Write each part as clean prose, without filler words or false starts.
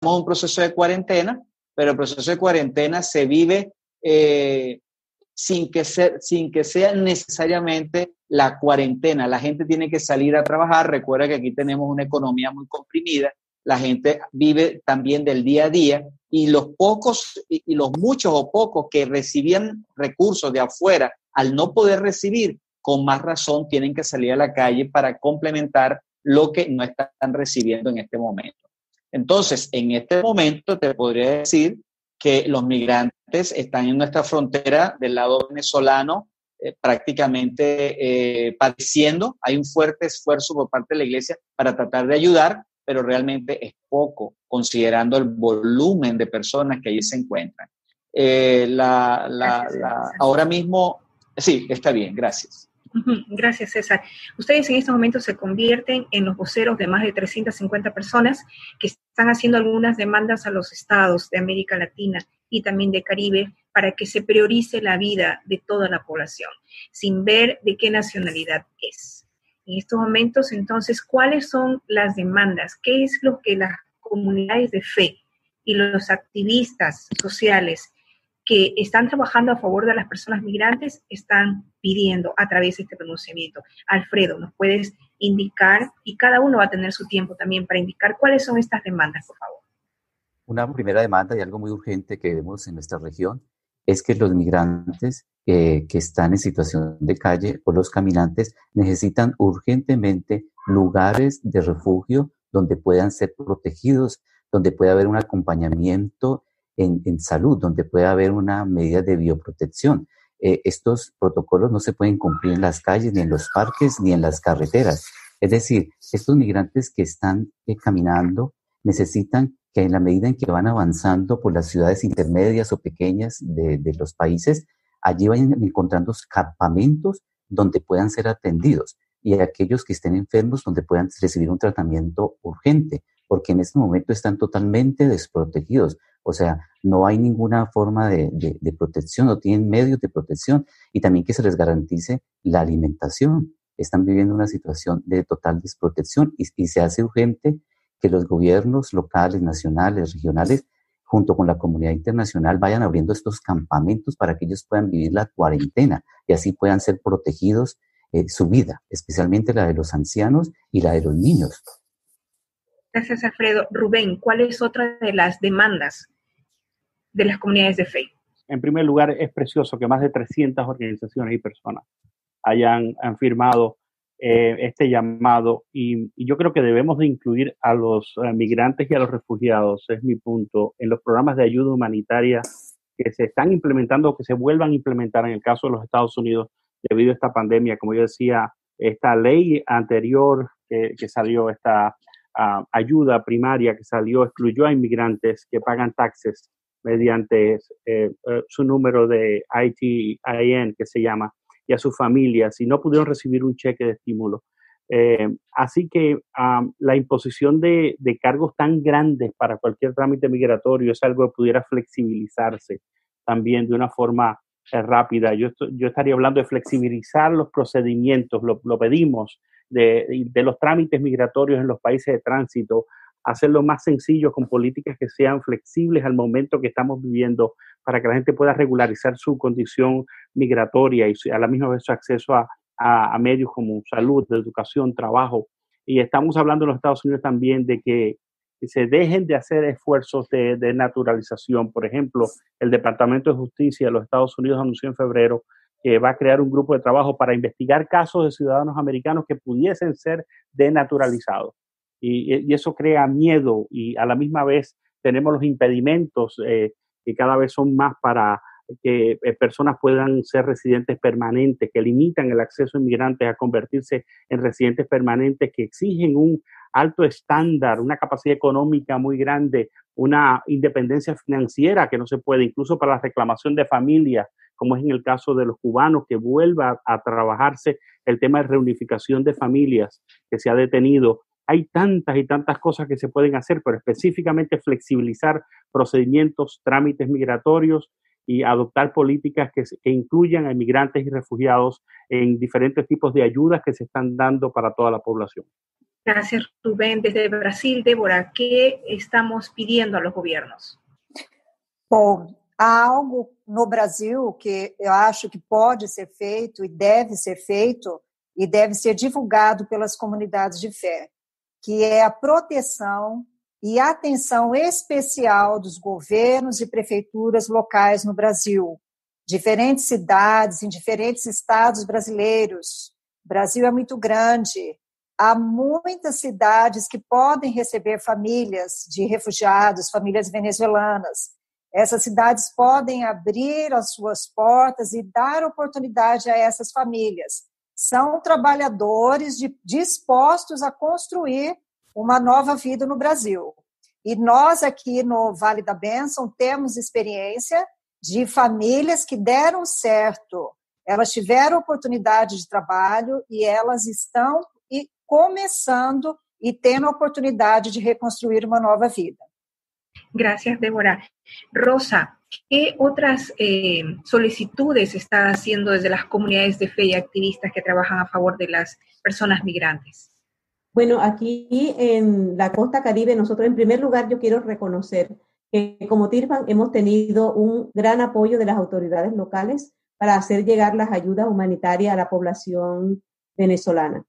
un proceso de cuarentena, pero el proceso de cuarentena se vive sin que sea necesariamente la cuarentena. La gente tiene que salir a trabajar. Recuerda que aquí tenemos una economía muy comprimida. La gente vive también del día a día y los pocos y los muchos o pocos que recibían recursos de afuera, al no poder recibir, con más razón tienen que salir a la calle para complementar lo que no están recibiendo en este momento. Entonces, en este momento te podría decir que los migrantes están en nuestra frontera del lado venezolano, prácticamente padeciendo. Hay un fuerte esfuerzo por parte de la iglesia para tratar de ayudar, pero realmente es poco, considerando el volumen de personas que allí se encuentran. Ahora mismo, sí, está bien, gracias. Gracias, César. Ustedes en estos momentos se convierten en los voceros de más de 350 personas que están haciendo algunas demandas a los estados de América Latina y también de Caribe para que se priorice la vida de toda la población, sin ver de qué nacionalidad es. En estos momentos, entonces, ¿cuáles son las demandas? ¿Qué es lo que las comunidades de fe y los activistas sociales que están trabajando a favor de las personas migrantes están pidiendo a través de este pronunciamiento? Alfredo, ¿nos puedes indicar? Y cada uno va a tener su tiempo también para indicar cuáles son estas demandas, por favor. Una primera demanda y algo muy urgente que vemos en nuestra región es que los migrantes que están en situación de calle o los caminantes necesitan urgentemente lugares de refugio donde puedan ser protegidos, donde pueda haber un acompañamiento en salud, donde pueda haber una medida de bioprotección. Estos protocolos no se pueden cumplir en las calles, ni en los parques, ni en las carreteras. Es decir, estos migrantes que están caminando necesitan que en la medida en que van avanzando por las ciudades intermedias o pequeñas de los países, allí vayan encontrando campamentos donde puedan ser atendidos y aquellos que estén enfermos donde puedan recibir un tratamiento urgente, porque en este momento están totalmente desprotegidos. O sea, no hay ninguna forma de protección, no tienen medios de protección y también que se les garantice la alimentación. Están viviendo una situación de total desprotección y se hace urgente que los gobiernos locales, nacionales, regionales, junto con la comunidad internacional, vayan abriendo estos campamentos para que ellos puedan vivir la cuarentena y así puedan ser protegidos su vida, especialmente la de los ancianos y la de los niños. Gracias, Alfredo. Rubén, ¿cuál es otra de las demandas de las comunidades de fe? En primer lugar, es precioso que más de 300 organizaciones y personas han firmado este llamado y yo creo que debemos de incluir a los migrantes y a los refugiados, es mi punto, en los programas de ayuda humanitaria que se están implementando o que se vuelvan a implementar en el caso de los Estados Unidos debido a esta pandemia. Como yo decía, esta ley anterior que salió, esta ayuda primaria que salió, excluyó a inmigrantes que pagan taxes mediante su número de ITIN, que se llama, y a sus familias, si no pudieron recibir un cheque de estímulo. Así que la imposición de cargos tan grandes para cualquier trámite migratorio es algo que pudiera flexibilizarse también de una forma rápida. Yo estaría hablando de flexibilizar los procedimientos, lo pedimos, de los trámites migratorios en los países de tránsito, hacerlo más sencillo con políticas que sean flexibles al momento que estamos viviendo para que la gente pueda regularizar su condición migratoria y a la misma vez su acceso a medios como salud, educación, trabajo. Y estamos hablando en los Estados Unidos también de que se dejen de hacer esfuerzos de naturalización. Por ejemplo, el Departamento de Justicia de los Estados Unidos anunció en febrero que va a crear un grupo de trabajo para investigar casos de ciudadanos americanos que pudiesen ser denaturalizados. Y eso crea miedo y a la misma vez tenemos los impedimentos que cada vez son más para que personas puedan ser residentes permanentes, que limitan el acceso a inmigrantes a convertirse en residentes permanentes, que exigen un alto estándar, una capacidad económica muy grande, una independencia financiera que no se puede, incluso para la reclamación de familias, como es en el caso de los cubanos, que vuelva a trabajarse el tema de reunificación de familias que se ha detenido. Hay tantas y tantas cosas que se pueden hacer, pero específicamente flexibilizar procedimientos, trámites migratorios y adoptar políticas que incluyan a inmigrantes y refugiados en diferentes tipos de ayudas que se están dando para toda la población. Gracias, Rubén. Desde Brasil, Débora, ¿qué estamos pidiendo a los gobiernos? Bom, há algo no Brasil que eu acho que pode ser feito e deve ser divulgado pelas comunidades de fé, que é a proteção e atenção especial dos governos e prefeituras locais no Brasil. Diferentes cidades, em diferentes estados brasileiros. O Brasil é muito grande. Há muitas cidades que podem receber famílias de refugiados, famílias venezuelanas. Essas cidades podem abrir as suas portas e dar oportunidade a essas famílias. São trabalhadores dispostos a construir uma nova vida no Brasil. E nós aqui no Vale da Bênção temos experiência de famílias que deram certo. Elas tiveram oportunidade de trabalho e elas estão começando e tendo a oportunidade de reconstruir uma nova vida. Gracias, Débora. Rosa, ¿qué otras solicitudes está haciendo desde las comunidades de fe y activistas que trabajan a favor de las personas migrantes? Bueno, aquí en la costa Caribe, nosotros en primer lugar yo quiero reconocer que como TIRFAN hemos tenido un gran apoyo de las autoridades locales para hacer llegar las ayudas humanitarias a la población venezolana.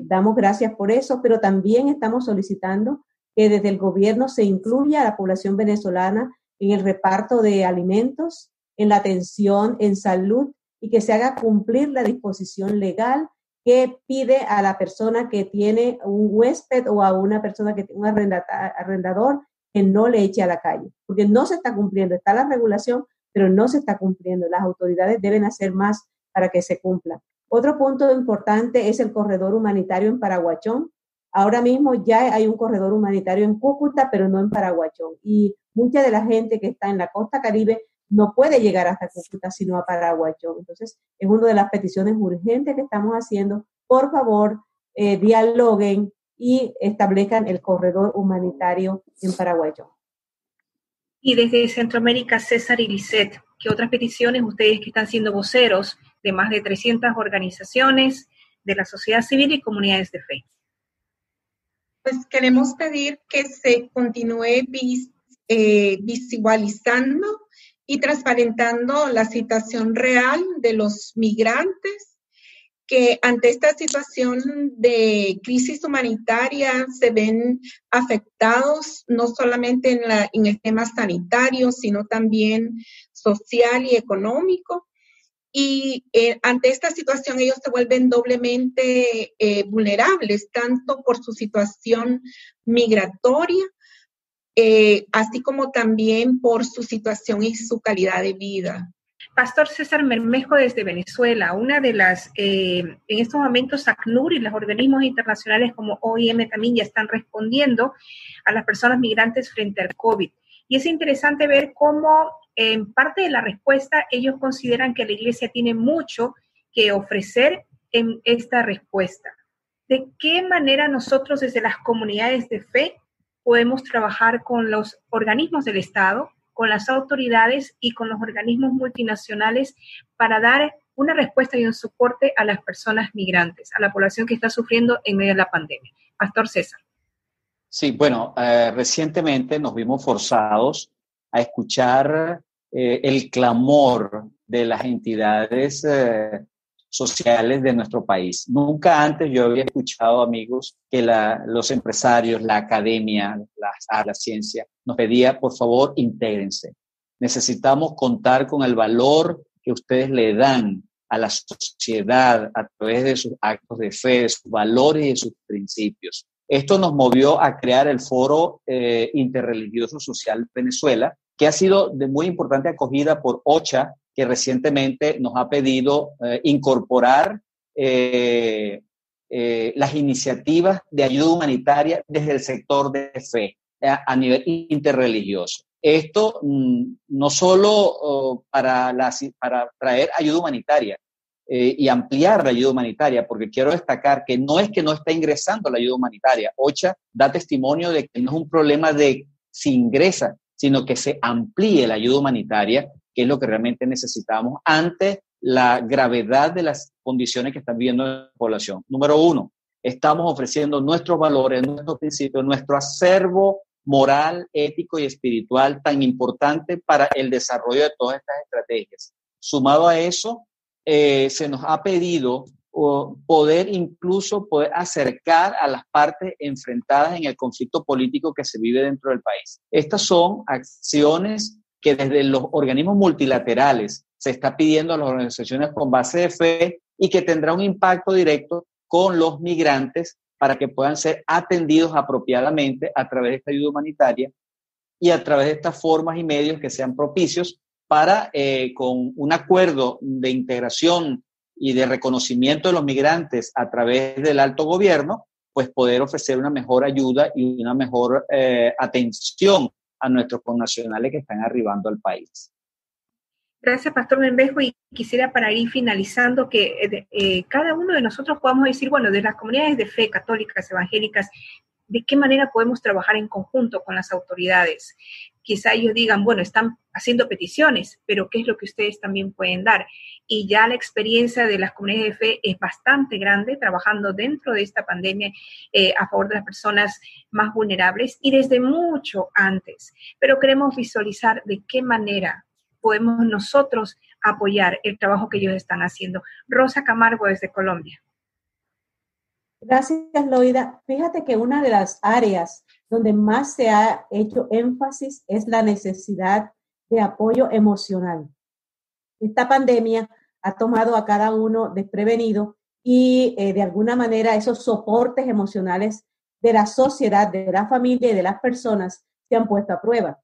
Damos gracias por eso, pero también estamos solicitando que desde el gobierno se incluya a la población venezolana en el reparto de alimentos, en la atención en salud y que se haga cumplir la disposición legal que pide a la persona que tiene un huésped o a una persona que tiene un arrendador que no le eche a la calle, porque no se está cumpliendo, está la regulación, pero no se está cumpliendo. Las autoridades deben hacer más para que se cumpla. Otro punto importante es el corredor humanitario en Paraguachón. Ahora mismo ya hay un corredor humanitario en Cúcuta, pero no en Paraguachón. Y mucha de la gente que está en la costa Caribe no puede llegar hasta Cúcuta, sino a Paraguachón. Entonces, es una de las peticiones urgentes que estamos haciendo. Por favor, dialoguen y establezcan el corredor humanitario en Paraguachón. Y desde Centroamérica, César y Lisette, ¿qué otras peticiones ustedes que están siendo voceros de más de 300 organizaciones de la sociedad civil y comunidades de fe? Pues queremos pedir que se continúe visualizando y transparentando la situación real de los migrantes, que ante esta situación de crisis humanitaria se ven afectados no solamente en el tema sanitario, sino también social y económico. Y ante esta situación ellos se vuelven doblemente vulnerables, tanto por su situación migratoria, así como también por su situación y su calidad de vida. Pastor César Bermejo desde Venezuela, una de las, en estos momentos ACNUR y los organismos internacionales como OIM también ya están respondiendo a las personas migrantes frente al COVID. Y es interesante ver cómo en parte de la respuesta ellos consideran que la Iglesia tiene mucho que ofrecer en esta respuesta. ¿De qué manera nosotros desde las comunidades de fe podemos trabajar con los organismos del Estado, con las autoridades y con los organismos multinacionales para dar una respuesta y un soporte a las personas migrantes, a la población que está sufriendo en medio de la pandemia? Pastor César. Sí, bueno, recientemente nos vimos forzados a escuchar el clamor de las entidades sociales de nuestro país. Nunca antes yo había escuchado, amigos, que los empresarios, la academia, la ciencia, nos pedía, por favor, intégrense. Necesitamos contar con el valor que ustedes le dan a la sociedad a través de sus actos de fe, de sus valores y de sus principios. Esto nos movió a crear el Foro Interreligioso Social Venezuela, que ha sido de muy importante acogida por OCHA, que recientemente nos ha pedido incorporar las iniciativas de ayuda humanitaria desde el sector de fe a nivel interreligioso. Esto no solo para traer ayuda humanitaria y ampliar la ayuda humanitaria, porque quiero destacar que no es que no está ingresando la ayuda humanitaria. OCHA da testimonio de que no es un problema de si ingresa, sino que se amplíe la ayuda humanitaria, que es lo que realmente necesitamos ante la gravedad de las condiciones que están viviendo la población. Número uno, estamos ofreciendo nuestros valores, nuestros principios, nuestro acervo moral, ético y espiritual tan importante para el desarrollo de todas estas estrategias. Sumado a eso, se nos ha pedido poder acercar a las partes enfrentadas en el conflicto político que se vive dentro del país. Estas son acciones que desde los organismos multilaterales se está pidiendo a las organizaciones con base de fe y que tendrá un impacto directo con los migrantes para que puedan ser atendidos apropiadamente a través de esta ayuda humanitaria y a través de estas formas y medios que sean propicios para, con un acuerdo de integración y de reconocimiento de los migrantes a través del alto gobierno, pues poder ofrecer una mejor ayuda y una mejor atención a nuestros connacionales que están arribando al país. Gracias, Pastor Bermejo, y quisiera para ir finalizando que cada uno de nosotros podamos decir, bueno, de las comunidades de fe católicas, evangélicas, ¿de qué manera podemos trabajar en conjunto con las autoridades? Quizá ellos digan, bueno, están haciendo peticiones, pero ¿qué es lo que ustedes también pueden dar? Y ya la experiencia de las comunidades de fe es bastante grande, trabajando dentro de esta pandemia a favor de las personas más vulnerables y desde mucho antes. Pero queremos visualizar de qué manera podemos nosotros apoyar el trabajo que ellos están haciendo. Rosa Camargo desde Colombia. Gracias, Loida. Fíjate que una de las áreas donde más se ha hecho énfasis es la necesidad de apoyo emocional. Esta pandemia ha tomado a cada uno desprevenido y de alguna manera esos soportes emocionales de la sociedad, de la familia y de las personas se han puesto a prueba.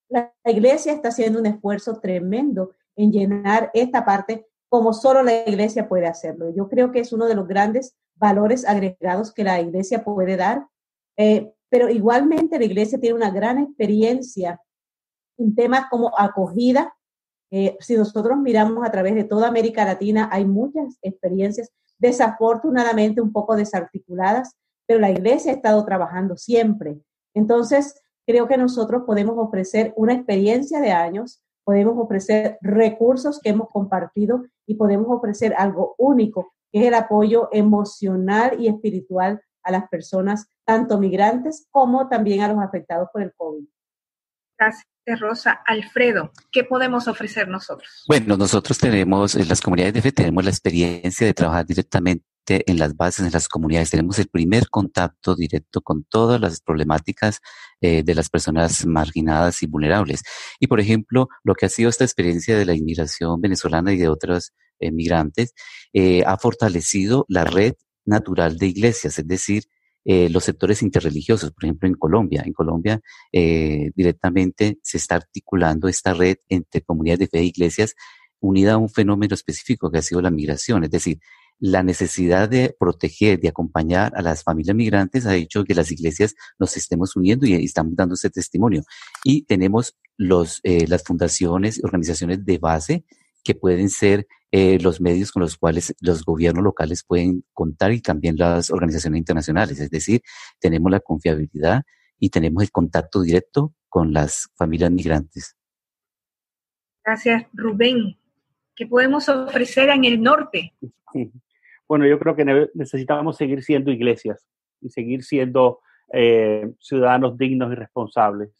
La iglesia está haciendo un esfuerzo tremendo en llenar esta parte como solo la iglesia puede hacerlo. Yo creo que es uno de los grandes valores agregados que la iglesia puede dar, pero igualmente la iglesia tiene una gran experiencia en temas como acogida. Si nosotros miramos a través de toda América Latina, hay muchas experiencias, desafortunadamente un poco desarticuladas, pero la iglesia ha estado trabajando siempre. Entonces, creo que nosotros podemos ofrecer una experiencia de años, podemos ofrecer recursos que hemos compartido y podemos ofrecer algo único, que es el apoyo emocional y espiritual a las personas, tanto migrantes como también a los afectados por el COVID. Gracias, Rosa. Alfredo, ¿qué podemos ofrecer nosotros? Bueno, nosotros tenemos, en las comunidades de fe, tenemos la experiencia de trabajar directamente en las bases, en las comunidades. Tenemos el primer contacto directo con todas las problemáticas de las personas marginadas y vulnerables. Y, por ejemplo, lo que ha sido esta experiencia de la inmigración venezolana y de otros migrantes ha fortalecido la red natural de iglesias, es decir, los sectores interreligiosos, por ejemplo, en Colombia. En Colombia directamente se está articulando esta red entre comunidades de fe e iglesias unida a un fenómeno específico que ha sido la migración, es decir, la necesidad de proteger, de acompañar a las familias migrantes ha hecho que las iglesias nos estemos uniendo y estamos dando ese testimonio. Y tenemos las fundaciones, organizaciones de base que pueden ser los medios con los cuales los gobiernos locales pueden contar y también las organizaciones internacionales. Es decir, tenemos la confiabilidad y tenemos el contacto directo con las familias migrantes. Gracias, Rubén. ¿Qué podemos ofrecer en el norte? Bueno, yo creo que necesitamos seguir siendo iglesias y seguir siendo ciudadanos dignos y responsables.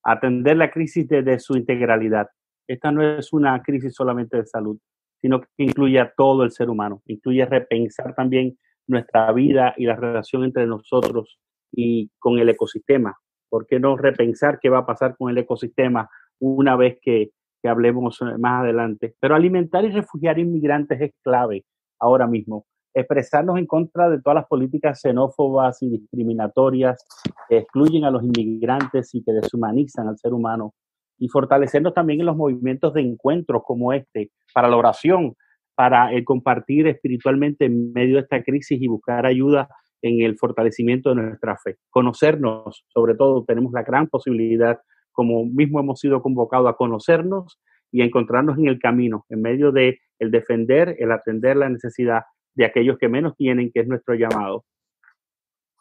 Atender la crisis desde su integralidad. Esta no es una crisis solamente de salud, sino que incluye a todo el ser humano. Incluye repensar también nuestra vida y la relación entre nosotros y con el ecosistema. ¿Por qué no repensar qué va a pasar con el ecosistema una vez que hablemos más adelante? Pero alimentar y refugiar inmigrantes es clave ahora mismo. Expresarnos en contra de todas las políticas xenófobas y discriminatorias que excluyen a los inmigrantes y que deshumanizan al ser humano. Y fortalecernos también en los movimientos de encuentros como este, para la oración, para el compartir espiritualmente en medio de esta crisis y buscar ayuda en el fortalecimiento de nuestra fe. Conocernos, sobre todo, tenemos la gran posibilidad, como mismo hemos sido convocados a conocernos y a encontrarnos en el camino, en medio de el defender, el atender la necesidad de aquellos que menos tienen, que es nuestro llamado.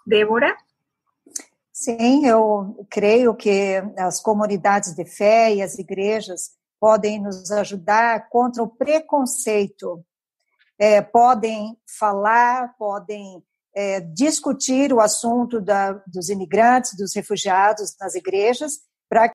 Débora? Sim, eu creio que as comunidades de fé e as igrejas podem nos ajudar contra o preconceito. Podem falar, podem discutir o assunto dos imigrantes, dos refugiados nas igrejas, para